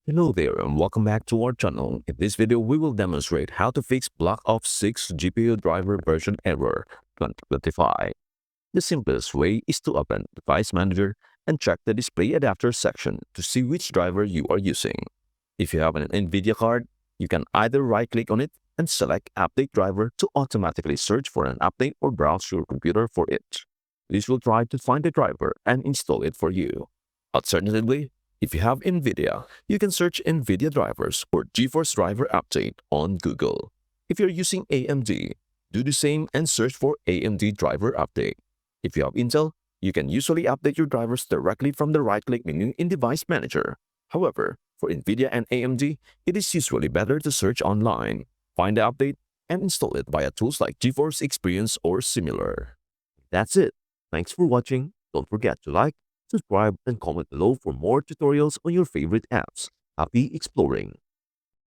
Hello there and welcome back to our channel. In this video, we will demonstrate how to fix BlockOff 6 GPU driver version error 2025. The simplest way is to open Device Manager and check the Display Adapter section to see which driver you are using. If you have an NVIDIA card, you can either right-click on it and select Update Driver to automatically search for an update or browse your computer for it. This will try to find the driver and install it for you. Alternatively, if you have NVIDIA, you can search NVIDIA drivers or GeForce Driver Update on Google. If you're using AMD, do the same and search for AMD Driver Update. If you have Intel, you can usually update your drivers directly from the right-click menu in Device Manager. However, for NVIDIA and AMD, it is usually better to search online, find the update, and install it via tools like GeForce Experience or similar. That's it. Thanks for watching. Don't forget to like, subscribe, and comment below for more tutorials on your favorite apps. Happy exploring!